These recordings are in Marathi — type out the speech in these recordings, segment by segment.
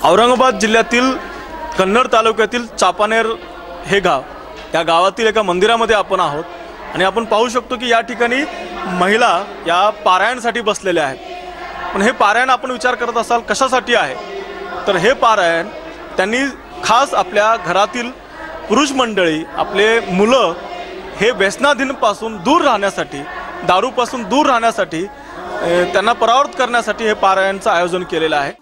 औरंगाबाद जिल्ह्यातील कन्नड तालुक्यातील चापानेर हे गाव, या गावातील एका मंदिरामध्ये आपण आहोत आणि आपण पाहू शकतो की या ठिकाणी महिला या पारायणासाठी बसलेल्या आहेत। पण हे पारायण आपण विचार करत असाल कशासाठी आहे, तर हे पारायण त्यांनी खास आपल्या घरातील पुरुष मंडळी, आपले मुलं हे व्यसनाधीनपासून दूर राहण्यासाठी, दारूपासून दूर राहण्यासाठी, त्यांना परावृत्त करण्यासाठी हे पारायणचं आयोजन केलेलं आहे।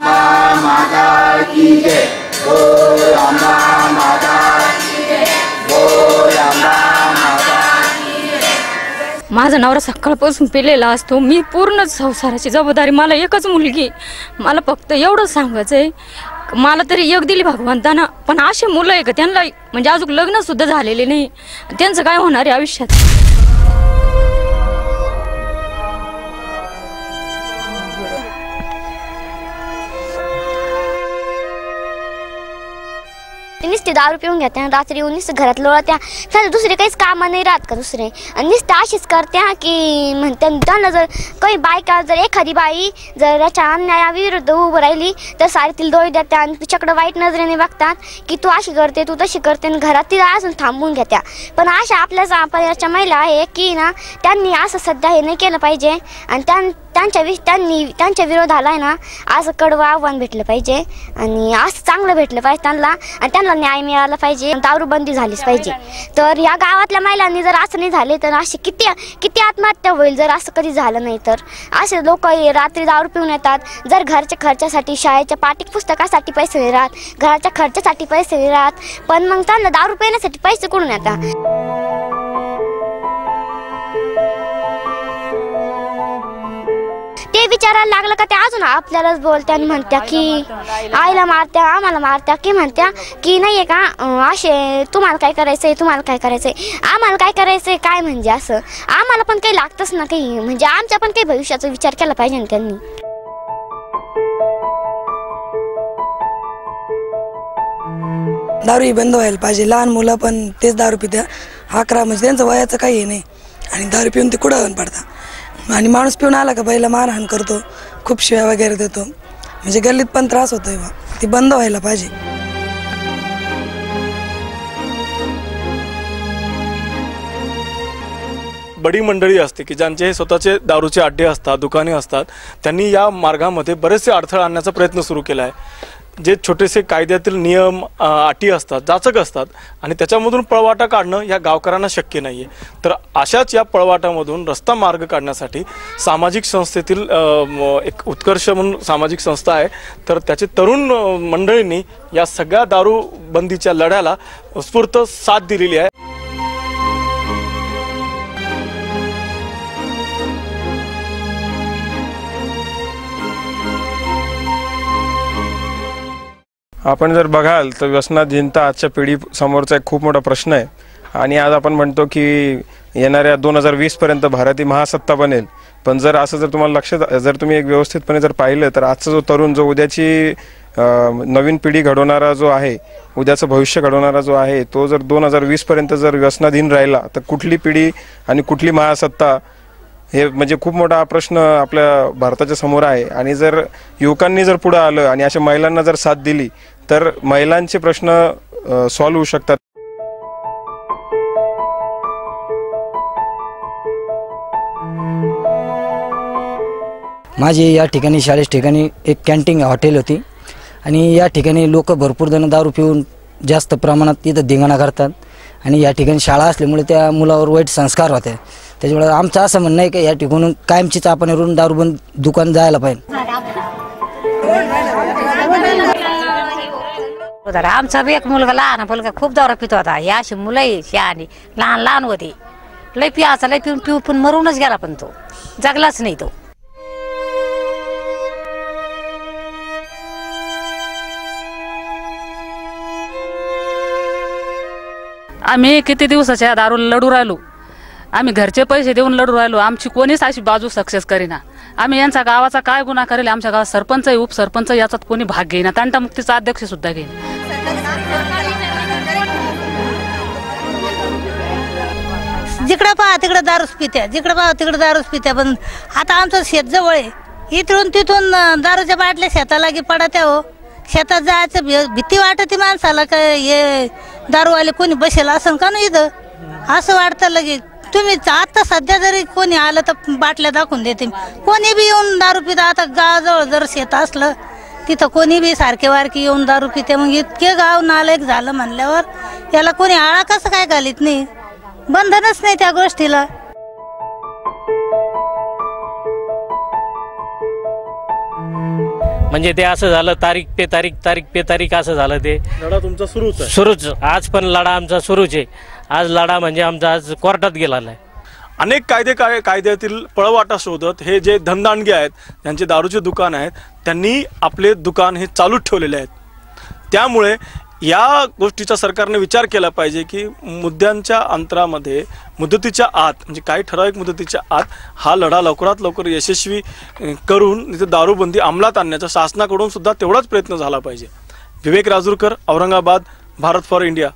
माझा नवरा सकाळपासून पिलेला असतो, मी पूर्ण संसाराची जबाबदारी, मला एकच मुलगी, मला फक्त एवढं सांगायचं आहे, मला तरी एक दिली भगवंतानं, पण असे मुलं आहे का त्यांना म्हणजे अजून लग्न सुद्धा झालेले नाही, त्यांचं काय होणार आहे आयुष्यात। नुसते दारू पिऊन घेत्या, रात्री येऊन नुसतं घरात लोळत्या, त्यांना दुसरे काहीच कामं नाही राहत का दुसरे, आणि नुसतं अशीच करत्या की म्हणत्या त्यांना जर काही बायका, जर एखादी बाई जर याच्या अन्यायाविरुद्ध उभं राहिली तर सारे तिला दोष देत्या आणि तिच्याकडे वाईट नजरेने बघतात की तू अशी करते, तू तशी करते, आणि घरात तिला अजून थांबवून घेत्या। पण अशा आपल्या परिवाराच्या महिला आहे की ना, त्यांनी असं सध्या हे नाही केलं पाहिजे आणि त्यांच्या विरोधाला आहे ना असं कडवं आव्हान भेटलं पाहिजे आणि असं चांगलं भेटलं पाहिजे त्यांना, आणि त्यांना न्याय मिळाला पाहिजे, दारूबंदी झालीच पाहिजे। तर या गावातल्या महिलांनी जर असं नाही झाले तर अशी किती आत्महत्या होईल जर असं कधी झालं नाही तर। असे लोक रात्री दारू पिऊन येतात, जर घरच्या खर्चासाठी, शाळेच्या पाठ्यपुस्तकासाठी पैसे नाही राहत, घराच्या खर्चासाठी पैसे नाही राहत, पण मग त्यांना दारू पिण्यासाठी पैसे कुठून येतात। ते विचारायला लागलं का ते अजून आपल्यालाच बोलत्या आणि म्हणत्या की आईला मारत्या, आम्हाला मारत्या, की म्हणत्या की नाही आहे का असे तुम्हाला काय करायचंय, तुम्हाला काय करायचंय, आम्हाला काय करायचंय, काय म्हणजे असं आम्हाला पण काही लागतंच ना काही, म्हणजे आमच्या पण काही भविष्याचा विचार केला पाहिजे ना त्यांनी। दारू ही बंद व्हायला पाहिजे, लहान मुलं पण तेच दारू पित्या, 11 म्हणजे त्यांचं वयाचं काही हे नाही, आणि दारू पिऊन ते कुठं पडतात, आणि माणूस पिऊन आला का पहिला मारहाण करतो, खूप शिव्या वगैरे देतो, म्हणजे गल्लीत पण त्रास होतोय बा, ती बंद व्हायला पाहिजे। बडी मंडळी असते की ज्यांचे स्वतःचे दारूचे अड्डे असतात, दुकाने असतात, त्यांनी या मार्गामध्ये बरेचसे अडथळे आणण्याचा प्रयत्न सुरू केला आहे। जे छोटेसे कायद्यातील नियम, अटी असतात, जाचक असतात, आणि त्याच्यामधून पळवाटा काढणं या गावकऱ्यांना शक्य नाही आहे। तर अशाच या पळवाटामधून रस्ता मार्ग काढण्यासाठी सामाजिक संस्थेतील एक उत्कर्ष म्हणून सामाजिक संस्था आहे, तर त्याचे तरुण मंडळींनी या सगळ्या दारूबंदीच्या लढ्याला उत्स्फूर्त साथ दिलेली आहे। आपण जर बघाल तर व्यसनाधीनता आजच्या पिढी समोरचा एक खूप मोठा प्रश्न आहे, आणि आज आपण म्हणतो की येणाऱ्या 2020 पर्यंत भारत ही महासत्ता बनेल, पण जर असं जर तुम्हाला लक्षात, जर तुम्ही एक व्यवस्थितपणे जर पाहिलं तर आजचा जो तरुण, जो उद्याची नवीन पिढी घडवणारा जो आहे, उद्याचं भविष्य घडवणारा जो आहे, तो जर 2020 पर्यंत जर व्यसनाधीन राहिला तर कुठली पिढी आणि कुठली महासत्ता, हे म्हणजे खूप मोठा प्रश्न आपल्या भारताच्या समोर आहे। आणि जर युवकांनी जर पुढे आलं आणि अशा महिलांना जर साथ दिली तर महिलांचे प्रश्न सॉल्व्ह होऊ शकतात। माझी या ठिकाणी शाळेच्या ठिकाणी एक कॅन्टीन हॉटेल होती, आणि या ठिकाणी लोक भरपूर जण दारू पिऊन जास्त प्रमाणात तिथं धिंगाणा करतात, आणि या ठिकाणी शाळा असल्यामुळे त्या मुलावर वाईट संस्कार होते। त्याच्यामुळे आमचं असं म्हणणं आहे की या ठिकाणून कायमचीच आपण रोड दारूबंद दुकान जायला पाहिजे। आमचा बी एक मुलगा, लहान मुलगा, खूप दारू पितो होता। या अशी मुलंही शहाणी लहान होती, लय पियाचा, लय पिऊन पण मरूनच गेला, पण तो जगलाच नाही। तो आम्ही किती दिवसाच्या दारू लढू राहिलो, आम्ही घरचे पैसे देऊन लढू राहिलो, आमची कोणीच अशी बाजू सक्सेस करीना। आम्ही यांचा गावाचा काय गुन्हा करेल, आमच्या गावात सरपंच, उपसरपंच याच्यात कोणी भाग घेईना, तंटामुक्तीचा अध्यक्ष सुद्धा घेईना। जिकडे पहा तिकडे दारूच पित्या, जिकडे पहा तिकडे दारूच पित्या। पण आता आमचं शेत जवळ आहे, इथून तिथून दारूच्या बाटल्या शेताला की पडत्या हो, शेतात जायचं भीती वाटते माणसाला का हे दारूवाले कोणी बसेल असं का नाही इथं असं वाटतं लगेच. तुम्ही आता सध्या जरी कोणी आलं तर बाटल्या दाखवून देते. कोणी बी येऊन दारू पिता. आता गावाजवळ जर शेत असलं तिथं कोणी बी सारखे वारखे येऊन दारू पिते. मग इतके गाव नालायक झालं म्हणल्यावर याला कोणी आळा कसं काय घालीत नाही. बंधनच नाही त्या गोष्टीला. म्हणजे ते असं झालं तारीख पे तारीख असं झालं. ते लढा तुमचा सुरूच आज पण लढा आमचा सुरूच आहे. आज लढा म्हणजे आमचा आज कोर्टात गेलेला आहे. अनेक कायद्यातील पळवाटा शोधत हे जे धनदांडगे आहेत, त्यांचे दारूचे दुकान आहेत, त्यांनी आपले दुकान हे चालूच ठेवलेले आहेत. त्यामुळे या गोष्टीचा सरकारने विचार केला पाहिजे की मुद्द्यांच्या अंतरामध्ये मुदतीच्या आत म्हणजे काही ठराविक मुदतीच्या आत हा लढा लवकरात लवकर यशस्वी करून इथे दारूबंदी अंमलात आणण्याचा शासनाकडून सुद्धा तेवढाच प्रयत्न झाला पाहिजे. विवेक राजूरकर, औरंगाबाद, भारत फॉर इंडिया.